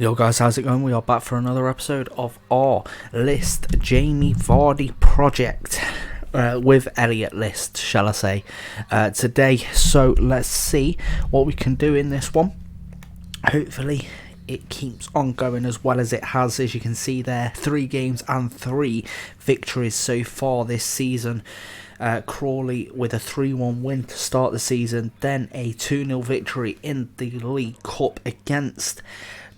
Yo guys, how's it going? We are back for another episode of our list Jamie Vardy project with Elliot list, shall I say, today. So let's see what we can do in this one. Hopefully it keeps on going as well as it has. As you can see there, 3 games and 3 victories so far this season. Crawley with a 3-1 win to start the season, then a 2-0 victory in the League Cup against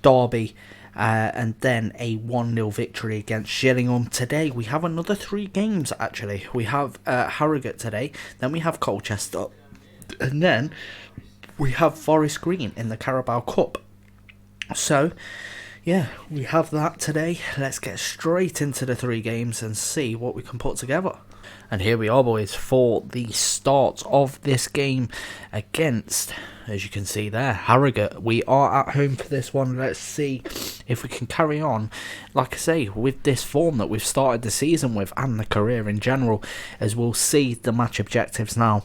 Derby, and then a 1-0 victory against Gillingham. Today we have another 3 games actually. We have Harrogate today, then we have Colchester, and then we have Forest Green in the Carabao Cup. So yeah, we have that today. Let's get straight into the 3 games and see what we can put together. And here we are, boys, for the start of this game against, as you can see there, Harrogate. We are at home for this one. Let's see if we can carry on, like I say, with this form that we've started the season with and the career in general, as we'll see the match objectives now.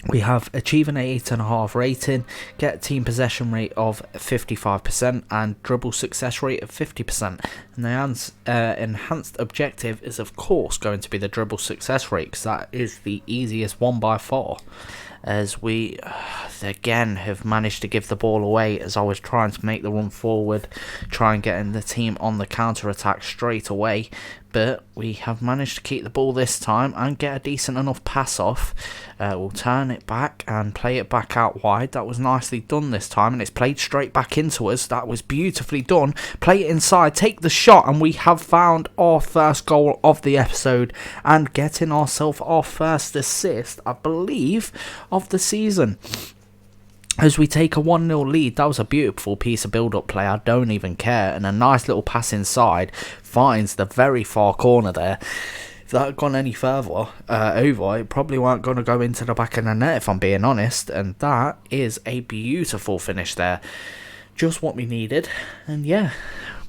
We have achieve an 8.5 rating, get team possession rate of 55% and dribble success rate of 50%. And the enhanced objective is of course going to be the dribble success rate, because that is the easiest one by far. As we again have managed to give the ball away, as I was trying to make the run forward, try and get the team on the counter attack straight away, but we have managed to keep the ball this time and get a decent enough pass off. We'll turn it back and play it back out wide. That was nicely done this time, and it's played straight back into us. That was beautifully done. Play it inside, take the shot, and we have found our first goal of the episode and getting ourselves our first assist, I believe, of the season. As we take a 1-0 lead. That was a beautiful piece of build-up play, I don't even care, and a nice little pass inside finds the very far corner there. If that had gone any further over, it probably weren't going to go into the back of the net, if I'm being honest, and that is a beautiful finish there. Just what we needed, and yeah,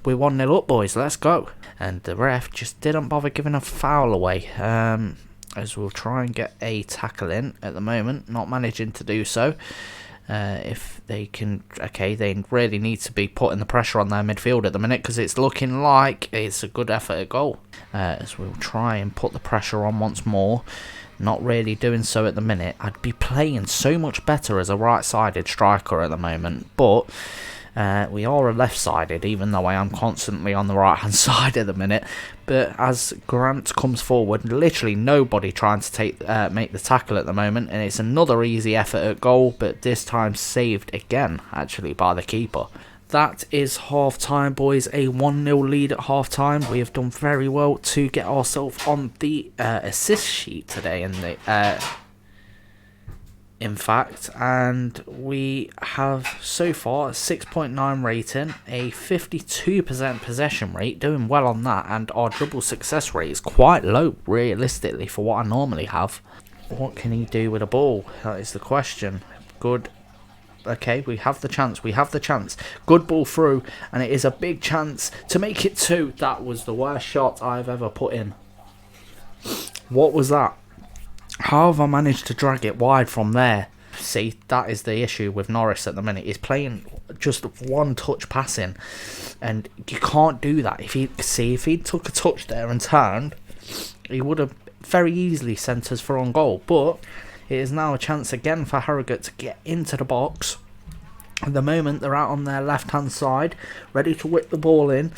we're 1-0 up, boys, let's go. And the ref just didn't bother giving a foul away, as we'll try and get a tackle in at the moment, not managing to do so. If they can, okay, they really need to be putting the pressure on their midfield at the minute, because it's looking like it's a good effort at goal. As we'll try and put the pressure on once more, not really doing so at the minute. I'd be playing so much better as a right-sided striker at the moment, but we are a left-sided, even though I am constantly on the right-hand side at the minute. But as Grant comes forward, literally nobody trying to make the tackle at the moment, and it's another easy effort at goal, but this time saved again, actually, by the keeper. That is half-time, boys. A 1-0 lead at half-time. We have done very well to get ourselves on the assist sheet today, in fact, and we have so far a 6.9 rating, a 52% possession rate, doing well on that, and our dribble success rate is quite low realistically for what I normally have. What can he do with a ball? That is the question. Good. Okay, we have the chance, good ball through, and it is a big chance to make it 2. That was the worst shot I've ever put in. What was that? How have I managed to drag it wide from there? See, that is the issue with Norris at the minute. He's playing just one touch passing, and you can't do that. If he took a touch there and turned, he would have very easily sent us for on goal. But it is now a chance again for Harrogate to get into the box. At the moment, they're out on their left-hand side, ready to whip the ball in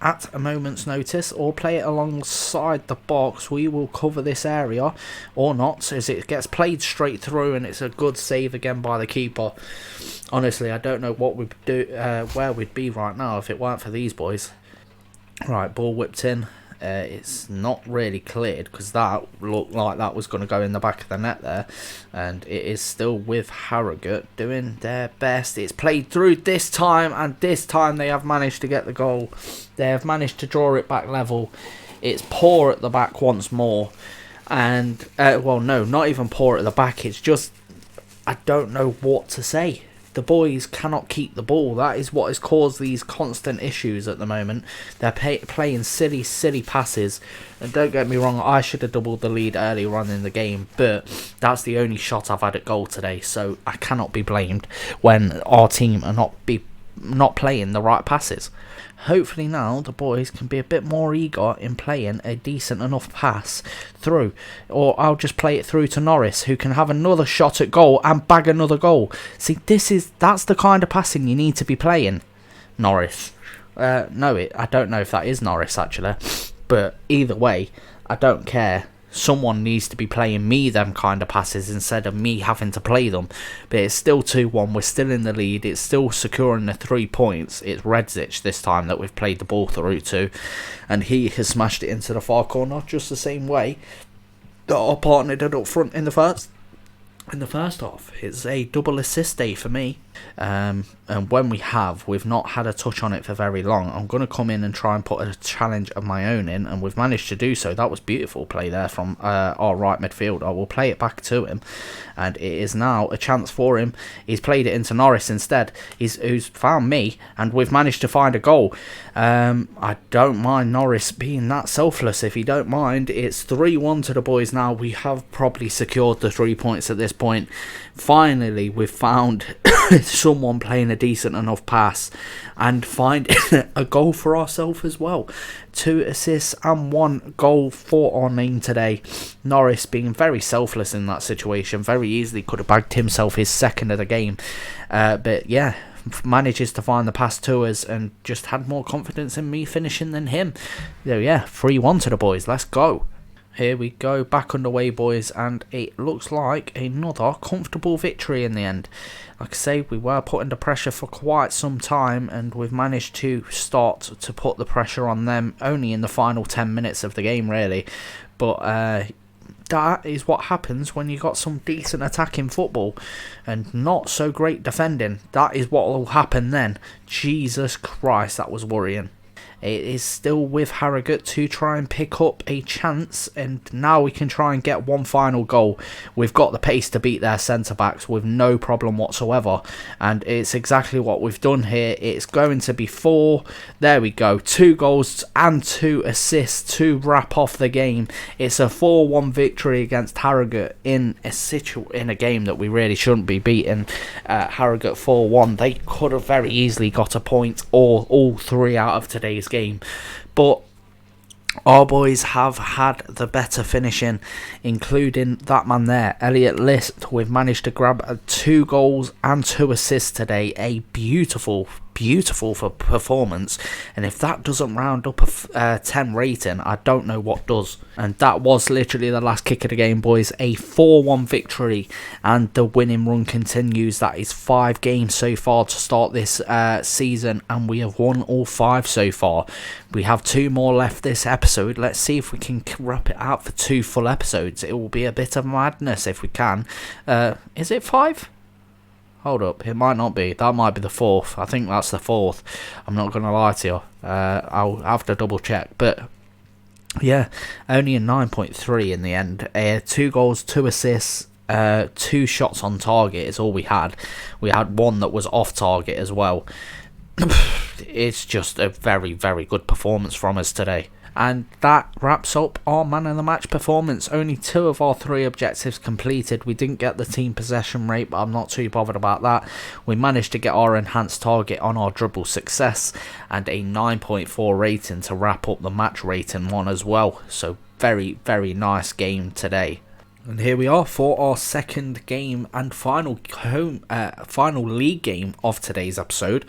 at a moment's notice, or play it alongside the box. We will cover this area, or not, as it gets played straight through, and it's a good save again by the keeper. Honestly, I don't know what we'd do, where we'd be right now if it weren't for these boys. Right, ball whipped in. It's not really cleared, because that looked like that was going to go in the back of the net there, and it is still with Harrogate doing their best. It's played through this time, and this time they have managed to get the goal. They have managed to draw it back level. It's poor at the back once more, and well, no, not even poor at the back. It's just, I don't know what to say. The boys cannot keep the ball. That is what has caused these constant issues at the moment. They're playing silly passes. And don't get me wrong, I should have doubled the lead earlier on in the game, but that's the only shot I've had at goal today, so I cannot be blamed when our team are not not playing the right passes. Hopefully now the boys can be a bit more eager in playing a decent enough pass through, or I'll just play it through to Norris, who can have another shot at goal and bag another goal. See, that's the kind of passing you need to be playing, Norris. I don't know if that is Norris actually, but either way, I don't care. Someone needs to be playing me them kind of passes instead of me having to play them. But it's still 2-1. We're still in the lead. It's still securing the 3 points. It's Redzic this time that we've played the ball through to. And he has smashed it into the far corner just the same way that our partner did up front in the first half. It's a double assist day for me. And when we've not had a touch on it for very long, I'm going to come in and try and put a challenge of my own in, and we've managed to do so. That was beautiful play there from our right midfielder. We'll play it back to him, and it is now a chance for him. He's played it into Norris instead, who's found me, and we've managed to find a goal. I don't mind Norris being that selfless. If you don't mind, it's 3-1 to the boys now. We have probably secured the 3 points at this point. Finally, we've found someone playing a decent enough pass and find a goal for ourselves as well. 2 assists and 1 goal for our name today. Norris being very selfless in that situation, very easily could have bagged himself his second of the game, but yeah, manages to find the pass to us and just had more confidence in me finishing than him. So yeah, 3-1 to the boys. Let's go. Here we go, back underway, boys, and it looks like another comfortable victory in the end. Like I say, we were put under pressure for quite some time, and we've managed to start to put the pressure on them only in the final 10 minutes of the game, really. But that is what happens when you got some decent attacking football and not so great defending. That is what will happen then. Jesus Christ, that was worrying. It is still with Harrogate to try and pick up a chance, and now we can try and get one final goal. We've got the pace to beat their centre-backs with no problem whatsoever, and it's exactly what we've done here. It's going to be 4. There we go, 2 goals and 2 assists to wrap off the game. It's a 4-1 victory against Harrogate in a game that we really shouldn't be beating. Harrogate 4-1. They could have very easily got a point or all 3 out of today's game, but our boys have had the better finishing, including that man there, Elliot List. We've managed to grab 2 goals and 2 assists today. A beautiful for performance, and if that doesn't round up a 10 rating, I don't know what does. And that was literally the last kick of the game, boys. A 4-1 victory, and the winning run continues. That is 5 games so far to start this season, and we have won all 5 so far. We have 2 more left this episode. Let's see if we can wrap it out for 2 full episodes. It will be a bit of madness if we can. Is it 5? Hold up, it might not be. That might be the 4th. I think that's the 4th. I'm not going to lie to you. I'll have to double check. But yeah, only a 9.3 in the end. 2 goals, 2 assists, 2 shots on target is all we had. We had 1 that was off target as well. It's just a very, very good performance from us today. And that wraps up our man of the match performance. Only 2 of our 3 objectives completed. We didn't get the team possession rate, but I'm not too bothered about that. We managed to get our enhanced target on our dribble success and a 9.4 rating to wrap up the match rating one as well. So very, very nice game today. And here we are for our second game and final league game of today's episode,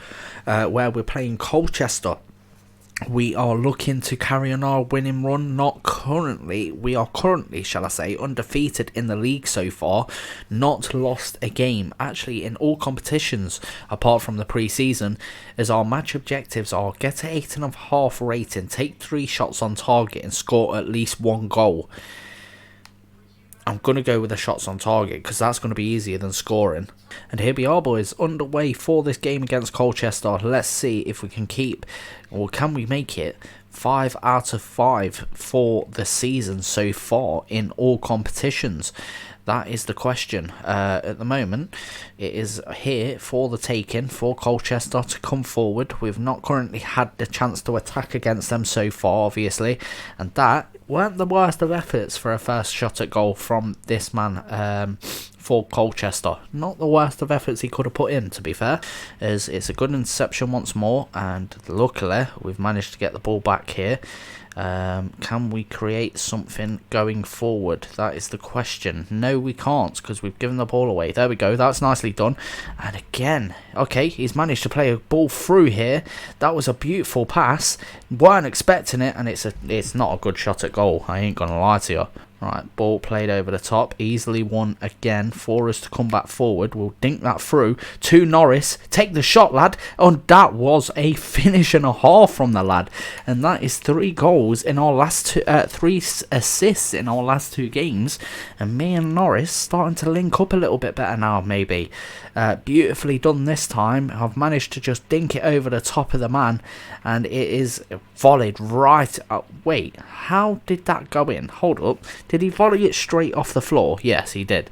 where we're playing Colchester. We are looking to carry on our winning run. We are currently, shall I say, undefeated in the league so far. Not lost a game, actually, in all competitions apart from the pre-season, as our match objectives are get an 8.5 rating, take 3 shots on target and score at least 1 goal. I'm going to go with the shots on target because that's going to be easier than scoring. And here we are, boys, underway for this game against Colchester. Let's see if we can keep, or can we make it 5 out of 5 for the season so far in all competitions. That is the question. At the moment, it is here for the taking for Colchester to come forward. We've not currently had the chance to attack against them so far, obviously, and that weren't the worst of efforts for a first shot at goal from this man, for Colchester. Not the worst of efforts he could have put in, to be fair, as it's a good interception once more, and luckily we've managed to get the ball back here. Can we create something going forward? That is the question. No, we can't, because we've given the ball away. There we go. That's nicely done. And again, okay, he's managed to play a ball through here. That was a beautiful pass. Weren't expecting it, and it's not a good shot at goal. I ain't gonna lie to you. Right, ball played over the top, easily won again for us to come back forward. We'll dink that through to Norris. Take the shot, lad. And that was a finish and a half from the lad. And that is 3 goals in our last 3 assists in our last 2 games. And me and Norris starting to link up a little bit better now, maybe. Beautifully done this time. I've managed to just dink it over the top of the man, and it is volleyed right up. Wait, how did that go in? Hold up. Did he volley it straight off the floor? Yes, he did.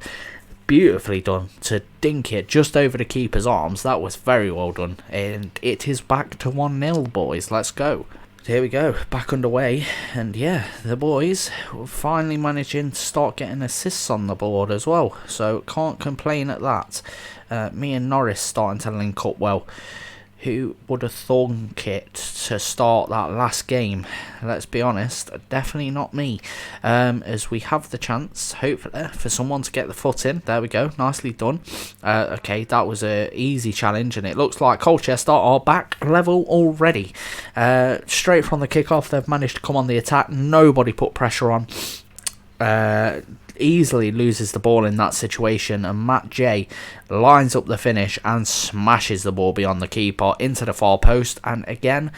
Beautifully done to dink it just over the keeper's arms. That was very well done. And it is back to 1-0, boys. Let's go. Here we go, back underway, and yeah, the boys were finally managing to start getting assists on the board as well, so can't complain at that. Me and Norris starting to link up well. Who would have thunk it to start that last game? Let's be honest, definitely not me. As we have the chance, hopefully, for someone to get the foot in. There we go, nicely done. Okay, that was an easy challenge, and it looks like Colchester are back level already. Straight from the kickoff, they've managed to come on the attack. Nobody put pressure on. Easily loses the ball in that situation, and Matt J lines up the finish and smashes the ball beyond the keeper into the far post, and again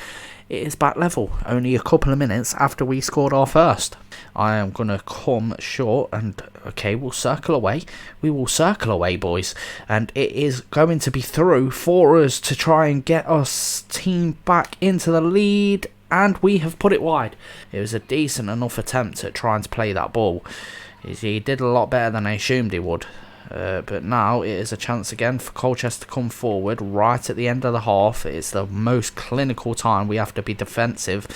it is back level only a couple of minutes after we scored our first. I am going to come short, and okay, we'll circle away. We will circle away, boys, and it is going to be through for us to try and get us team back into the lead, and we have put it wide. It was a decent enough attempt at trying to play that ball. He did a lot better than I assumed he would. But now it is a chance again for Colchester to come forward right at the end of the half. It's the most clinical time we have to be defensive,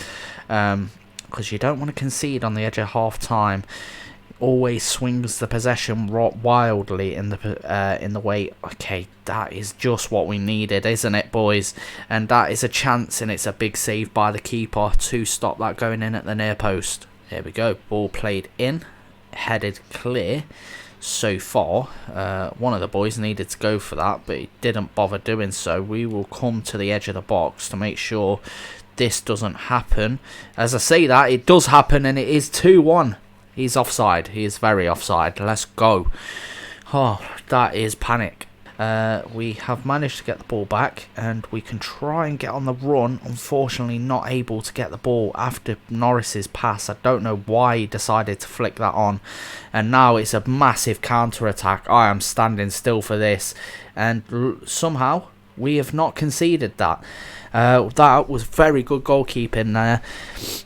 because you don't want to concede on the edge of half time. Always swings the possession wildly in the way. Okay, that is just what we needed, isn't it, boys? And that is a chance, and it's a big save by the keeper to stop that going in at the near post. Here we go, ball played in. Headed clear so far. One of the boys needed to go for that, but he didn't bother doing so. We will come to the edge of the box to make sure this doesn't happen. As I say that, it does happen, and it is 2-1. He's offside. He is very offside. Let's go. Oh, that is panic. We have managed to get the ball back, and we can try and get on the run. Unfortunately, not able to get the ball after Norris's pass. I don't know why he decided to flick that on, and now it's a massive counter attack. I am standing still for this, and somehow we have not conceded that. That was very good goalkeeping there.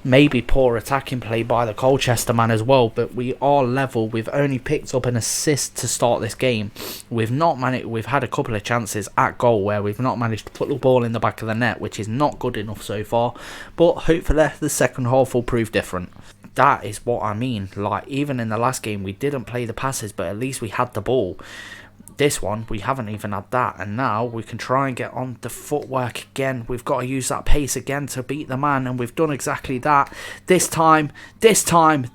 Maybe poor attacking play by the Colchester man as well, but we are level. We've only picked up an assist to start this game. We've had a couple of chances at goal where we've not managed to put the ball in the back of the net, which is not good enough so far, but hopefully the second half will prove different. That is what I mean. Like, even in the last game we didn't play the passes, but at least we had the ball. This one, we haven't even had that, and now we can try and get on the footwork again. We've got to use that pace again to beat the man, and we've done exactly that. This time,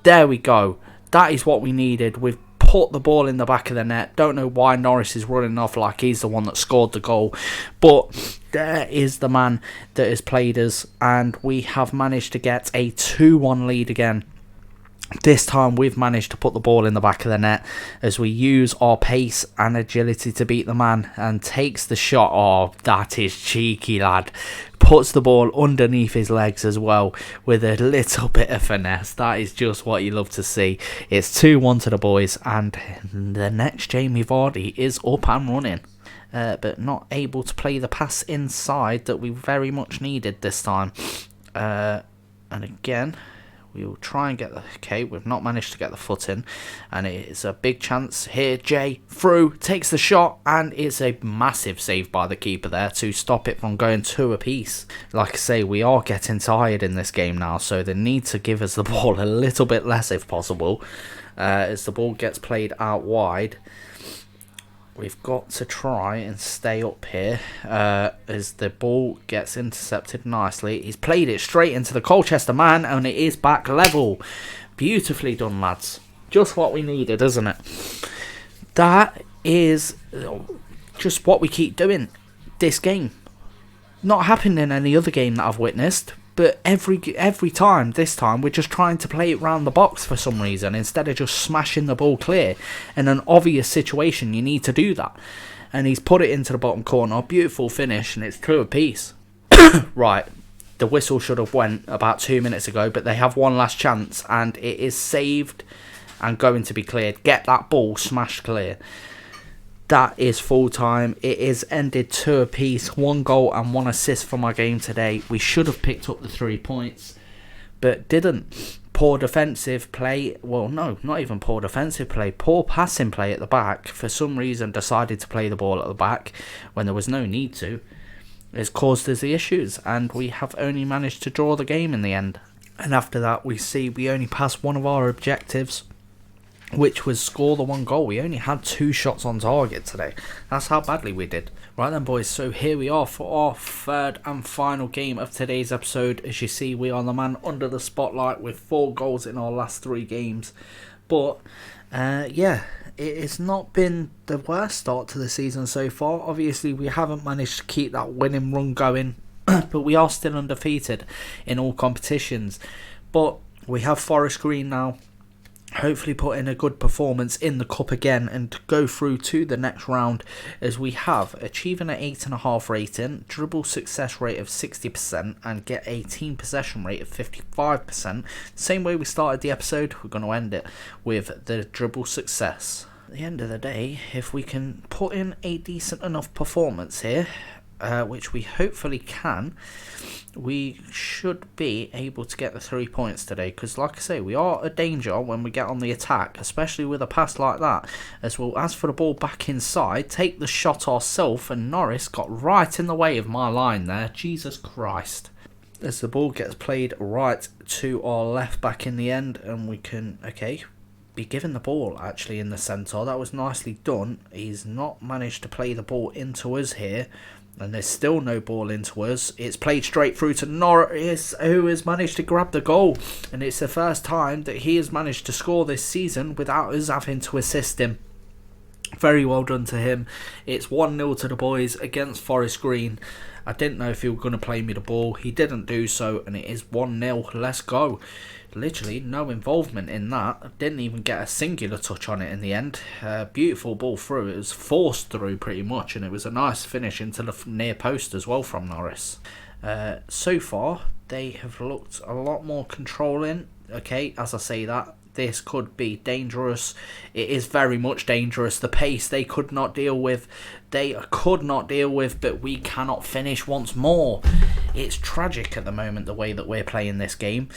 there we go. That is what we needed. We've put the ball in the back of the net. Don't know why Norris is running off like he's the one that scored the goal, but there is the man that has played us, and we have managed to get a 2-1 lead again. This time we've managed to put the ball in the back of the net as we use our pace and agility to beat the man, and takes the shot. Oh, that is cheeky, lad. Puts the ball underneath his legs as well with a little bit of finesse. That is just what you love to see. It's 2-1 to the boys, and the next Jamie Vardy is up and running. But not able to play the pass inside that we very much needed this time. And again, we will try and get the... Okay, we've not managed to get the foot in, and it is a big chance here. Jay through, takes the shot, and it's a massive save by the keeper there to stop it from going 2 apiece. Like I say, we are getting tired in this game now, so they need to give us the ball a little bit less if possible, as the ball gets played out wide. we've got to try and stay up here as the ball gets intercepted nicely. He's played it straight into the Colchester man, and it is back level. Beautifully done, lads. Just what we needed, isn't it? That is just what we keep doing this game. Not happened in any other game that I've witnessed, but every time, this time, we're just trying to play it round the box for some reason, instead of just smashing the ball clear. In an obvious situation, you need to do that. And he's put it into the bottom corner. Beautiful finish, and it's 2 apiece. Right, the whistle should have went about 2 minutes ago, but they have one last chance, and it is saved and going to be cleared. Get that ball smashed clear. That is full time. It is ended 2 apiece, 1 goal and 1 assist for my game today. We should have picked up the 3 points, but didn't. Poor defensive play. Well, no, not even poor defensive play. Poor passing play at the back. For some reason, decided to play the ball at the back when there was no need to. It's caused us the issues, and we have only managed to draw the game in the end. And after that, we see we only passed one of our objectives, which was score the 1 goal. We only had 2 shots on target today. That's how badly we did. Right then, boys, so here we are for our 3rd and final game of today's episode. As you see, we are the man under the spotlight with 4 goals in our last 3 games. But, yeah, it has not been the worst start to the season so far. Obviously, we haven't managed to keep that winning run going, but we are still undefeated in all competitions. But we have Forest Green now. Hopefully put in a good performance in the cup again and go through to the next round, as we have achieving an 8.5 rating, dribble success rate of 60% and get a team possession rate of 55%. Same way we started the episode, we're going to end it with the dribble success. At the end of the day, if we can put in a decent enough performance here, which we hopefully can, we should be able to get the 3 points today, because like I say, we are a danger when we get on the attack, especially with a pass like that, as we'll ask for the ball back inside, take the shot ourselves, and Norris got right in the way of my line there. Jesus Christ. As the ball gets played right to our left back in the end, and we can, okay, be given the ball actually in the centre. That was nicely done. He's not managed to play the ball into us here, and there's still no ball into us. It's played straight through to Norris, who has managed to grab the goal. And it's the first time that he has managed to score this season without us having to assist him. Very well done to him. It's 1-0 to the boys against Forest Green. I didn't know if he was going to play me the ball. He didn't do so, and it is 1-0. Let's go. Literally no involvement in that. Didn't even get a singular touch on it in the end. Beautiful ball through. It was forced through pretty much, and it was a nice finish into the near post as well from Norris. So far, they have looked a lot more controlling. Okay, as I say that, this could be dangerous. It is very much dangerous. The pace they could not deal with. But we cannot finish once more. It's tragic at the moment the way that we're playing this game.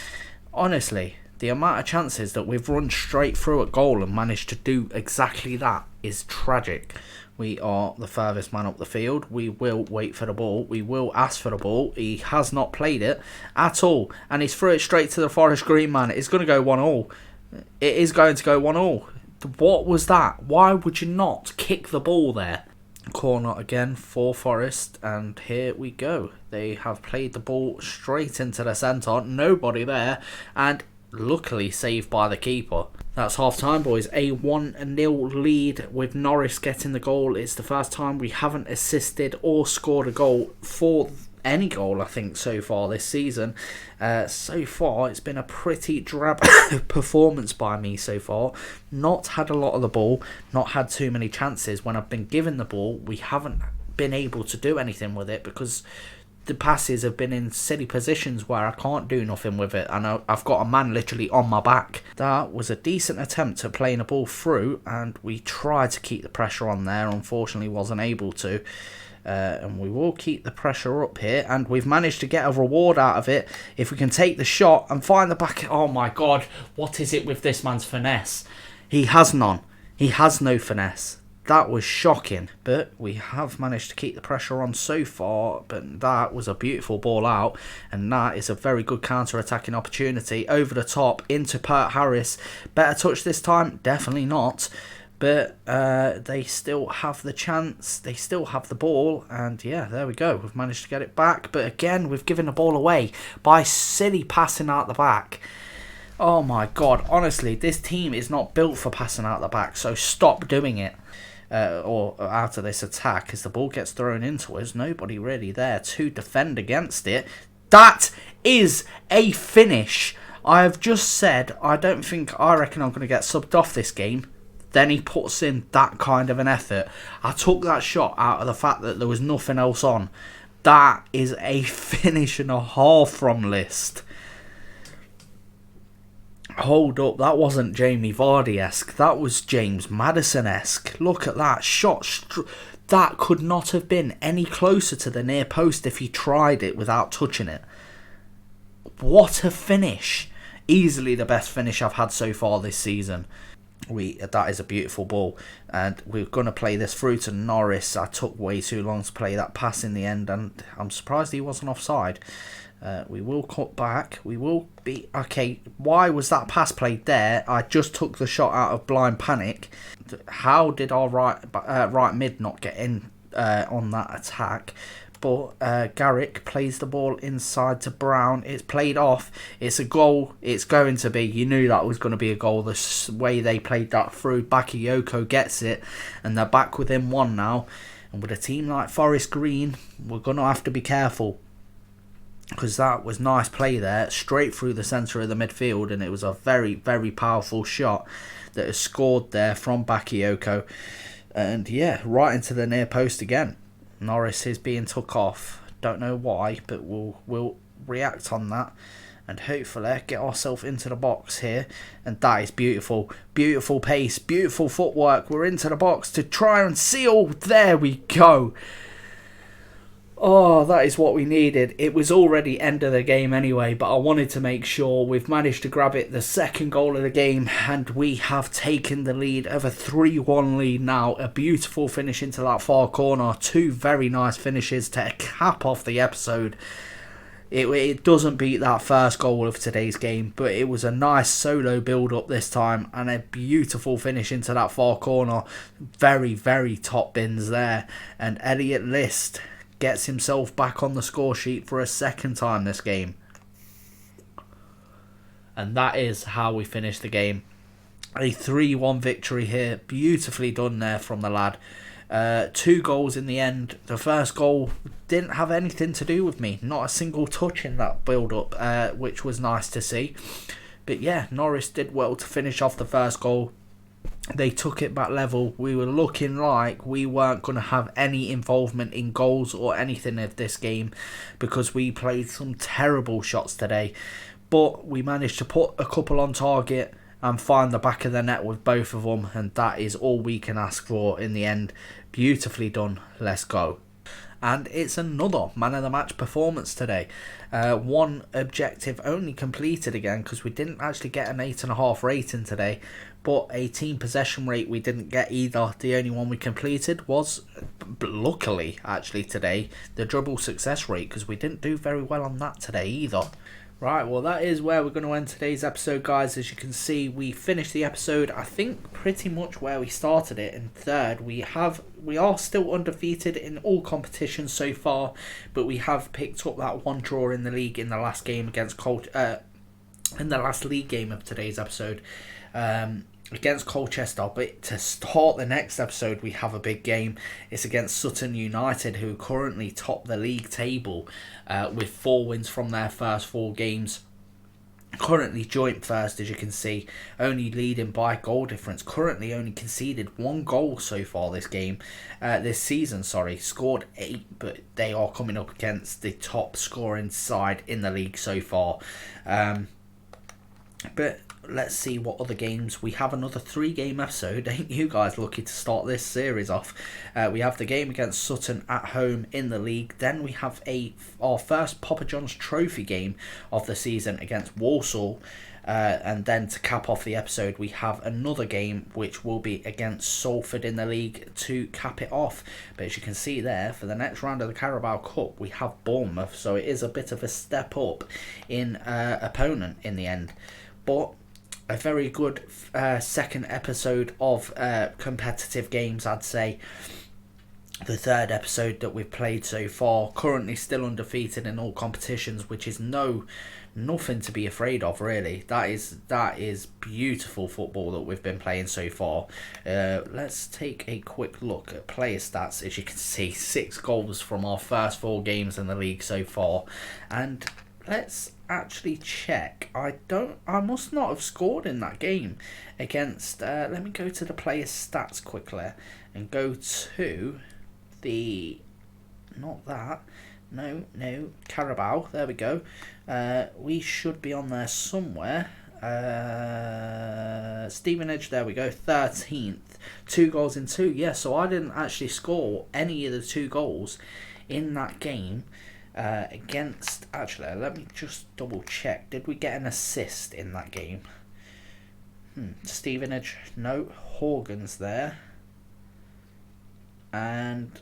Honestly, the amount of chances that we've run straight through at goal and managed to do exactly that is tragic. We are the furthest man up the field. We will wait for the ball. We will ask for the ball. He has not played it at all. And he's threw it straight to the Forest Green man. It's going to go 1-1. It is going to go 1-1. What was that? Why would you not kick the ball there? Corner again for Forest, and here we go. They have played the ball straight into the centre, nobody there, and luckily saved by the keeper. That's half time, boys. A 1-0 lead with Norris getting the goal. It's the first time we haven't assisted or scored a goal for any goal, I think, so far this season. So far, it's been a pretty drab performance by me so far. Not had a lot of the ball, not had too many chances. When I've been given the ball, we haven't been able to do anything with it because the passes have been in silly positions where I can't do nothing with it, and I've got a man literally on my back. That was a decent attempt at playing a ball through, and we tried to keep the pressure on there. Unfortunately, wasn't able to. And we will keep the pressure up here, and we've managed to get a reward out of it if we can take the shot and find the back. Oh my god, what is it with this man's finesse? He has none. He has no finesse. That was shocking, but we have managed to keep the pressure on so far. But that was a beautiful ball out, and that is a very good counter-attacking opportunity over the top into Pert Harris. Better touch this time? Definitely not. But they still have the chance, they still have the ball, and yeah, there we go, we've managed to get it back. But again, we've given the ball away by silly passing out the back. Oh my god, honestly, this team is not built for passing out the back, so stop doing it. Or out of this attack, as the ball gets thrown into us, nobody really there to defend against it. That is a finish. I have just said, I reckon I'm going to get subbed off this game. Then he puts in that kind of an effort. I took that shot out of the fact that there was nothing else on. That is a finish and a half from List. Hold up, that wasn't Jamie Vardy-esque. That was James Maddison-esque. Look at that shot. That could not have been any closer to the near post if he tried it without touching it. What a finish. Easily the best finish I've had so far this season. That is a beautiful ball, and we're going to play this through to Norris. I took way too long to play that pass in the end, and I'm surprised he wasn't offside. We will cut back. We will be... Okay, why was that pass played there? I just took the shot out of blind panic. How did our right mid not get in on that attack? But Garrick plays the ball inside to Brown. It's played off. It's a goal. It's going to be. You knew that was going to be a goal. The way they played that through. Bakayoko gets it. And they're back within one now. And with a team like Forest Green, we're going to have to be careful. Because that was nice play there. Straight through the centre of the midfield. And it was a very, very powerful shot that is scored there from Bakayoko. And yeah, right into the near post again. Norris is being took off. Don't know why, but we'll react on that and hopefully get ourselves into the box here. And that is beautiful. Beautiful pace, beautiful footwork. We're into the box to try and seal. There we go. Oh, that is what we needed. It was already end of the game anyway, but I wanted to make sure. We've managed to grab it, the second goal of the game, and we have taken the lead of a 3-1 lead now. A beautiful finish into that far corner. Two very nice finishes to cap off the episode. It doesn't beat that first goal of today's game, but it was a nice solo build-up this time, and a beautiful finish into that far corner. Very, very top bins there. And Elliot List gets himself back on the score sheet for a second time this game. And that is how we finish the game. A 3-1 victory here. Beautifully done there from the lad. 2 goals in the end. The first goal didn't have anything to do with me. Not a single touch in that build-up, which was nice to see. But yeah, Norris did well to finish off the first goal. They took it back level. We were looking like we weren't going to have any involvement in goals or anything of this game because we played some terrible shots today. But we managed to put a couple on target and find the back of the net with both of them. And that is all we can ask for in the end. Beautifully done. Let's go. And it's another man of the match performance today. One objective only completed again because we didn't actually get an 8.5 rating today. But a team possession rate we didn't get either. The only one we completed was, luckily actually today, the dribble success rate, because we didn't do very well on that today either. Right, well that is where we're going to end today's episode, guys. As you can see, we finished the episode, I think, pretty much where we started it, in third. We are still undefeated in all competitions so far, but we have picked up that one draw in the league in the last game against in the last league game of today's episode. Against Colchester. But to start the next episode, we have a big game. It's against Sutton United, who currently top the league table with 4 wins from their first 4 games. Currently joint first, as you can see, only leading by goal difference. Currently only conceded 1 goal so far this season. Scored 8, but they are coming up against the top scoring side in the league so far. But let's see what other games. We have another 3-game episode. Ain't you guys lucky to start this series off? We have the game against Sutton at home in the league. Then we have our first Papa John's Trophy game of the season against Walsall. And then to cap off the episode, we have another game which will be against Salford in the league to cap it off. But as you can see there, for the next round of the Carabao Cup, we have Bournemouth. So it is a bit of a step up in opponent in the end. But a very good second episode of competitive games, I'd say. The third episode that we've played so far, currently still undefeated in all competitions, which is nothing to be afraid of, really. That is beautiful football that we've been playing so far. Let's take a quick look at player stats. As you can see, 6 goals from our first 4 games in the league so far, and let's actually check. I must not have scored in that game against. Let me go to the player stats quickly and go to Carabao. There we go. We should be on there somewhere. Stevenage, there we go, 13th, 2 goals in 2. Yeah, so I didn't actually score any of the 2 goals in that game against. Actually, let me just double check. Did we get an assist in that game? Stevenage, no. Horgan's there, and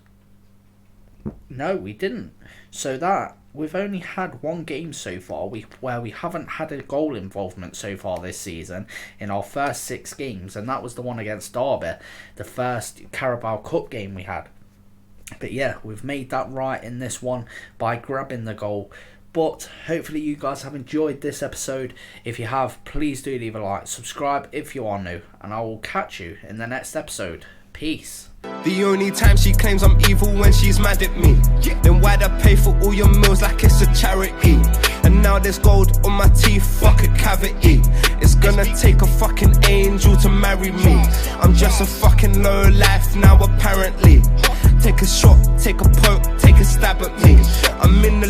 no, we didn't. So that we've only had 1 game so far where we haven't had a goal involvement so far this season in our first 6 games, and that was the one against Derby, the first Carabao Cup game we had. But yeah, we've made that right in this one by grabbing the goal. But hopefully you guys have enjoyed this episode. If you have, please do leave a like, subscribe if you are new, and I will catch you in the next episode. Peace. The only time she claims I'm evil when she's mad at me. Then why'd I pay for all your meals like it's a charity? And now there's gold on my teeth, fuck a cavity. It's gonna take a fucking angel to marry me. I'm just a fucking low life now apparently. Take a shot, take a poke, take a stab at me. I'm in the